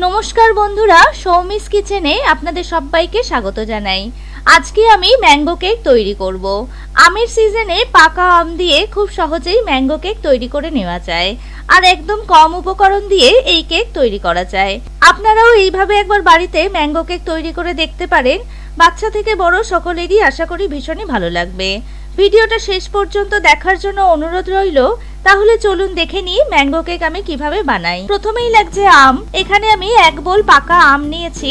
নমস্কার বন্ধুরা, সৌমিস কিচেনে আপনাদের সবাইকে স্বাগত জানাই। আজকে আমি ম্যাঙ্গো কেক তৈরি করব। আমের সিজনে পাকা আম দিয়ে খুব সহজেই ম্যাঙ্গো কেক তৈরি করে নেওয়া যায়, আর একদম কম উপকরণ দিয়ে এই কেক তৈরি করা যায়। আপনারাও এইভাবে একবার বাড়িতে ম্যাঙ্গো কেক তৈরি করে দেখতে পারেন। বাচ্চা থেকে বড় সকলেরই আশা করি ভীষণই ভালো লাগবে। ভিডিওটা শেষ পর্যন্ত দেখার জন্য অনুরোধ রইল। তাহলে চলুন দেখে নিই ম্যাঙ্গো কেক আমি কিভাবে বানাই। প্রথমেই লাগছে আম। এখানে আমি 1 বোল পাকা আম নিয়েছি।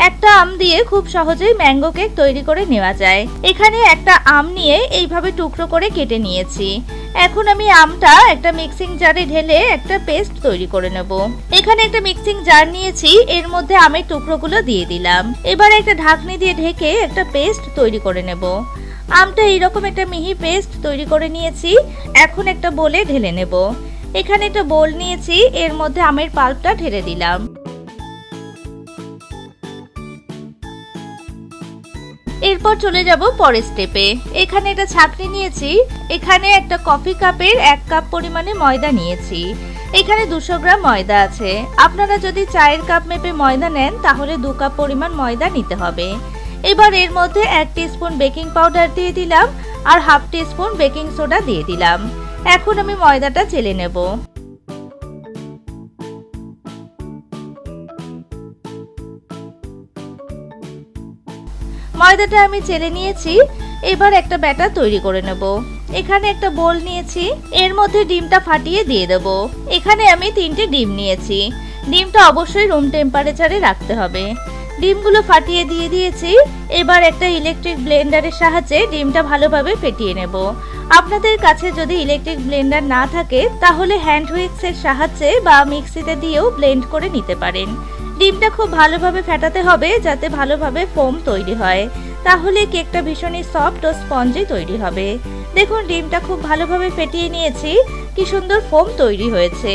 একটা আম দিয়ে খুব সহজেই ম্যাঙ্গো কেক তৈরি করে নেওয়া যায়। এখানে একটা আম নিয়ে এইভাবে টুকরো করে কেটে নিয়েছি। এখন আমি আমটা একটা মিক্সিং জারে ঢেলে একটা পেস্ট তৈরি করে নেব। এখানে একটা মিক্সিং জার নিয়েছি, এর মধ্যে আমের টুকরোগুলো দিয়ে দিলাম। এবার একটা ঢাকনি দিয়ে ঢেকে একটা পেস্ট তৈরি করে নেব। আমটা এইরকম একটা মিহি পেস্ট তৈরি করে নিয়েছি। এখন একটা বোলে ঢেলে নেব। এখানে একটা বোল নিয়েছি, এর মধ্যে আমের পাল্পটা ঢেলে দিলাম। এরপর চলে যাব পরের স্টেপে। এখানে একটা ছাঁকনি নিয়েছি। এখানে একটা কফি কাপের 1 কাপ পরিমাণে ময়দা নিয়েছি। এখানে 200 গ্রাম ময়দা আছে। আপনারা যদি চায়ের কাপ মেপে ময়দা নেন তাহলে 2 কাপ পরিমাণ ময়দা নিতে হবে। এবার এর মধ্যে 1 টিস্পুন বেকিং পাউডার দিয়ে দিলাম আর 1/2 টিস্পুন বেকিং সোডা দিয়ে দিলাম। এখন আমি ময়দাটা চেলে নেব। ময়দাটা আমি চেলে নিয়েছি। এবার একটা ব্যাটার তৈরি করে নেব। এখানে একটা বোল নিয়েছি, এর মধ্যে ডিমটা ফাটিয়ে দিয়ে দেব। এখানে আমি 3টে ডিম নিয়েছি। ডিমটা অবশ্যই রুম টেম্পারেচারে রাখতে হবে। ডিমগুলো ফাটিয়ে দিয়ে দিয়েছি। এবার একটা ইলেকট্রিক ব্লেন্ডারের সাহায্যে ডিমটা ভালোভাবে ফেটিয়ে নেব। আপনাদের কাছে যদি ইলেকট্রিক ব্লেন্ডার না থাকে তাহলে হ্যান্ড হুইক্সের সাহায্যে বা মিক্সিতে দিয়েও ব্লেন্ড করে নিতে পারেন। ডিমটা খুব ভালোভাবে ফেটাতে হবে যাতে ভালোভাবে ফোম তৈরি হয়, তাহলে কেকটা ভীষণই সফট ও স্পঞ্জি তৈরি হবে। দেখুন ডিমটা খুব ভালোভাবে ফেটিয়ে নিয়েছি, কি সুন্দর ফোম তৈরি হয়েছে।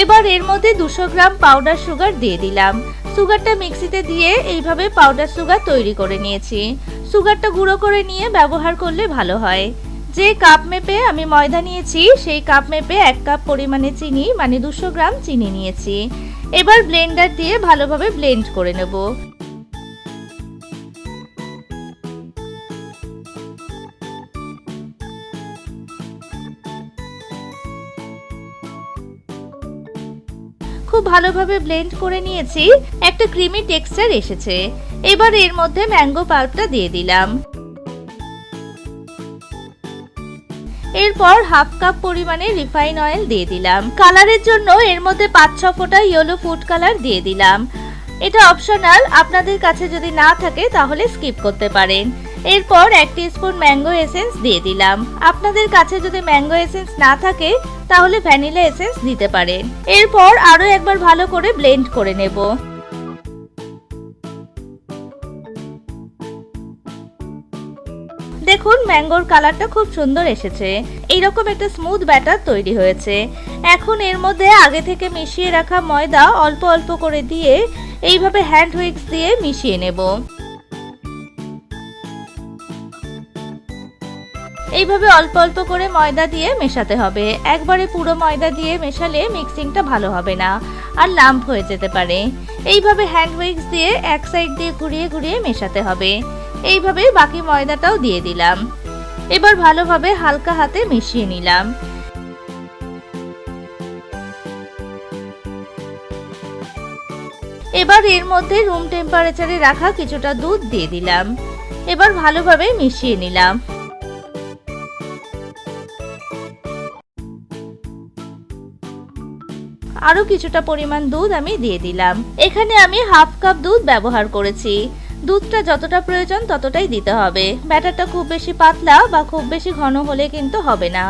এবার এর মধ্যে 200 গ্রাম পাউডার সুগার দিয়ে দিলাম। সুগারটা মিক্সিতে দিয়ে এইভাবে পাউডার সুগার তৈরি করে নিয়েছি। সুগারটা গুঁড়ো করে নিয়ে ব্যবহার করলে ভালো হয়। যে কাপ মেপে আমি ময়দা নিয়েছি সেই কাপ মেপে 1 কাপ পরিমাণে চিনি মানে 200 গ্রাম চিনি নিয়েছি। এবার ব্লেন্ডার দিয়ে ভালোভাবে ব্লেন্ড করে নেব। খুব ভালোভাবে ব্লেন্ড করে নিয়েছি। একটা ক্রিমি টেক্সচার এসেছে। এবার এর মধ্যে ম্যাঙ্গো পাল্পটা দিয়ে দিলাম। এরপর 1/2 কাপ পরিমাণে রিফাইন অয়েল দিয়ে দিলাম। কালারের জন্য এর মধ্যে 5-6 ফোঁটা ইয়েলো ফুড কালার দিয়ে দিলাম। এটা অপশনাল, আপনাদের কাছে যদি না থাকে তাহলে স্কিপ করতে পারেন। এরপর 1 টিস্পুন ম্যাঙ্গো এসেন্স দিয়ে দিলাম। আপনাদের কাছে যদি ম্যাঙ্গো এসেন্স না থাকে তাহলে ভ্যানিলা এসেন্স দিতে পারেন। এরপর আরো একবার ভালো করে ব্লেন্ড করে নেব। দেখুন ম্যাঙ্গোর কালারটা খুব সুন্দর এসেছে। এইরকম একটা স্মুথ ব্যাটার তৈরি হয়েছে। এখন এর মধ্যে আগে থেকে মিশিয়ে রাখা ময়দা অল্প অল্প করে দিয়ে এইভাবে হ্যান্ড হুইক্স দিয়ে মিশিয়ে নেব। এইভাবে অল্প অল্প করে ময়দা দিয়ে মেশাতে হবে। একবারে পুরো ময়দা দিয়ে মেশালে মিক্সিংটা ভালো হবে না আর লাম্প হয়ে যেতে পারে। এইভাবে হ্যান্ড হুইক্স দিয়ে এক সাইড দিয়ে ঘুরিয়ে ঘুরিয়ে মেশাতে হবে। এইভাবে বাকি ময়দাটাও দিয়ে দিলাম। এবার ভালোভাবে হালকা হাতে মিশিয়ে নিলাম। এবার এর মধ্যে রুম টেম্পারেচারে রাখা কিছুটা দুধ দিয়ে দিলাম। এবার ভালোভাবে মিশিয়ে নিলাম। আরো কিছুটা পরিমাণ দুধ আমি দিয়ে দিলাম। এখানে আমি 1/2 কাপ দুধ ব্যবহার করেছি। দুধটা যতটা প্রয়োজন ততটাই দিতে হবে। ব্যাটারটা খুব বেশি পাতলা বা খুব বেশি ঘন হলে কিন্তু হবে না।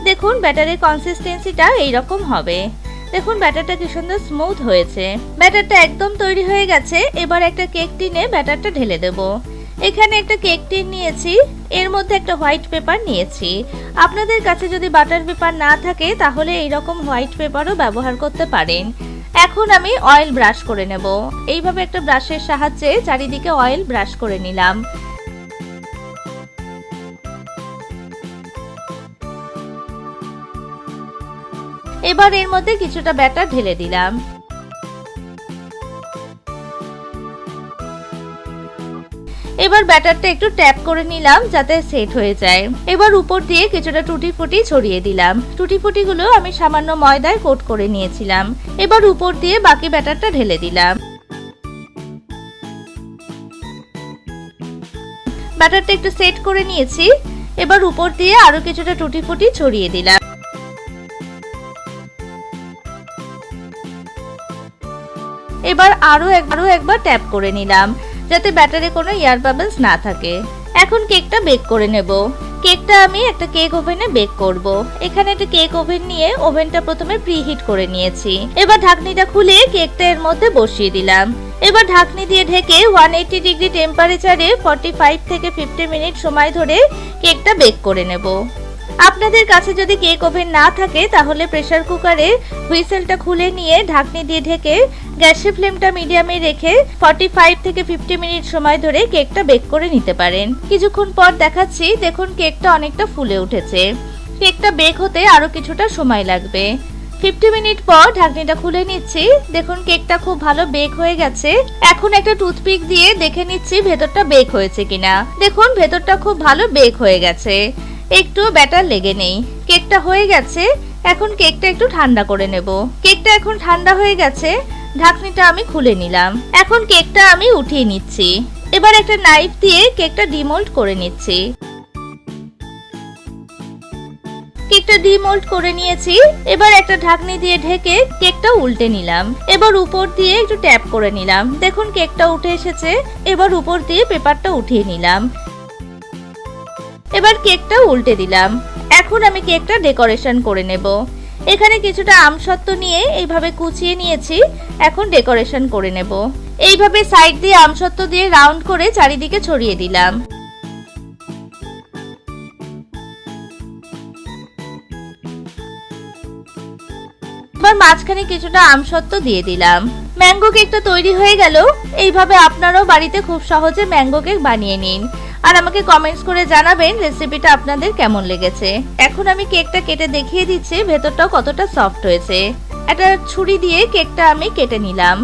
দেখুন ব্যাটারের কনসিস্টেন্সিটা এইরকম হবে। দেখুন ব্যাটারটা কি সুন্দর স্মুথ হয়েছে। ব্যাটারটা একদম তৈরি হয়ে গেছে। এবার একটা কেক টিনে ব্যাটারটা ঢেলে দেব। এখানে একটা কেক টিন নিয়েছি, এর মধ্যে একটা হোয়াইট পেপার নিয়েছি। আপনাদের কাছে যদি বাটার পেপার না থাকে তাহলে এইরকম হোয়াইট পেপারও ব্যবহার করতে পারেন। এখন আমি অয়েল ব্রাশ করে নেব। এইভাবে একটা ব্রাশের সাহায্যে চারিদিকে অয়েল ব্রাশ করে নিলাম। এবার এর মধ্যে কিছুটা ব্যাটার ঢেলে দিলাম। এবার ব্যাটারটা একটু ট্যাপ করে নিলাম যাতে সেট হয়ে যায়। এবার উপর দিয়ে কিছুটা টুটি ফুটি ছড়িয়ে দিলাম। টুটি ফুটিগুলো আমি সামান্য ময়দায় কোট করে নিয়েছিলাম। এবার উপর দিয়ে বাকি ব্যাটারটা ঢেলে দিলাম। ব্যাটারটা একটু সেট করে নিয়েছি। এবার উপর দিয়ে আরো কিছুটা টুটি ফুটি ছড়িয়ে দিলাম। এবার আরো একবার ট্যাপ করে নিলাম যাতে ব্যাটারে কোনো এয়ার বাবলস না থাকে। এখন কেকটা বেক করে নেব। কেকটা আমি একটা কেক ওভেনে বেক করব। এখানে একটা কেক ওভেন নিয়ে ওভেনটা প্রথমে প্রিহিট করে নিয়েছি। এবার ঢাকনিটা খুলে কেকটা এর মধ্যে বসিয়ে দিলাম। এবার ঢাকনি দিয়ে ঢেকে 180 ডিগ্রি টেম্পারেচারে 45 থেকে 50 মিনিট সময় ধরে কেকটা বেক করে নেব। আপনাদের কাছে যদি কেক ওভেন না থাকে তাহলে প্রেসার কুকারে হুইসেলটা খুলে নিয়ে ঢাকনি দিয়ে ঢেকে গ্যাসের ফ্লেমটা মিডিয়ামে রেখে 45 থেকে 50 মিনিট সময় ধরে কেকটা বেক করে নিতে পারেন। কিছুক্ষণ পর দেখাচ্ছি, দেখুন কেকটা অনেকটা ফুলে উঠেছে। কেকটা বেক হতে আরো কিছুটা সময় লাগবে। 50 মিনিট পর ঢাকনিটা খুলে নিচ্ছি। দেখুন কেকটা খুব ভালো বেক হয়ে গেছে। এখন একটা টুথপিক দিয়ে দেখে নিচ্ছি ভেতরটা বেক হয়েছে কিনা। দেখুন ভেতরটা খুব ভালো বেক হয়ে গেছে, একটু ব্যাটার লেগে নেই। কেকটা হয়ে গেছে। এখন কেকটা একটু ঠান্ডা করে নেব। কেকটা এখন ঠান্ডা হয়ে গেছে। ঢাকনিটা আমি খুলে নিলাম। এখন কেকটা আমি উঠিয়ে নিচ্ছি। এবার একটা নাইফ দিয়ে কেকটা ডিমোল্ড করে নিচ্ছি। কেকটা ডিমোল্ড করে নিয়েছি। এবার একটা ঢাকনি দিয়ে ঢেকে কেকটা উল্টে নিলাম। এবার উপর দিয়ে একটু ট্যাপ করে নিলাম। দেখুন কেকটা উঠে এসেছে। এবার উপর দিয়ে পেপারটা উঠিয়ে নিলাম। এবার কেকটা উল্টে দিলাম। এখন আমি কেকটা ডেকোরেশন করে নেব। এখানে কিছুটা আমসত্ত্ব নিয়ে এইভাবে কুচিয়ে নিয়েছি। এখন ডেকোরেশন করে নেব। এইভাবে সাইড দিয়ে আমসত্ত্ব দিয়ে রাউন্ড করে চারিদিকে ছড়িয়ে দিলাম। এবার মাঝখানে কিছুটা আমসত্ত্ব দিয়ে দিলাম। ম্যাঙ্গো কেকটা তৈরি হয়ে গেল। এইভাবে আপনারাও বাড়িতে খুব সহজে ম্যাঙ্গো কেক বানিয়ে নিন আর আমাকে কমেন্টস করে জানাবেন রেসিপিটা আপনাদের কেমন লেগেছে। এখন আমি কেকটা কেটে দেখিয়ে দিচ্ছি ভেতরটাও কতটা সফট হয়েছে। একটা ছুরি দিয়ে কেকটা আমি কেটে নিলাম।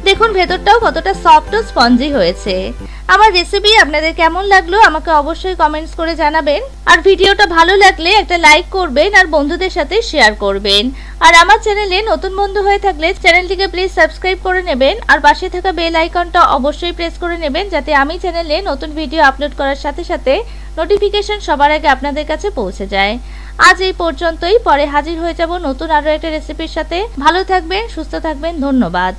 দেখুন ভেতরটাও কতটা সফট ও স্পঞ্জি হয়েছে। আমার রেসিপি আপনাদের কেমন লাগলো আমাকে অবশ্যই কমেন্টস করে জানাবেন। আর ভিডিওটা ভালো লাগলে একটা লাইক করবেন আর বন্ধুদের সাথে শেয়ার করবেন। আর আমার চ্যানেলে নতুন বন্ধু হয়ে থাকলে চ্যানেলটিকে প্লিজ সাবস্ক্রাইব করে নেবেন আর পাশে থাকা বেল আইকনটা অবশ্যই প্রেস করে নেবেন যাতে আমি চ্যানেলে নতুন ভিডিও আপলোড করার সাথে সাথে নোটিফিকেশন সবার আগে আপনাদের কাছে পৌঁছে যায়। আজ এই পর্যন্তই। পরে হাজির হয়ে যাব নতুন আরো একটা রেসিপির সাথে। ভালো থাকবেন, সুস্থ থাকবেন। ধন্যবাদ।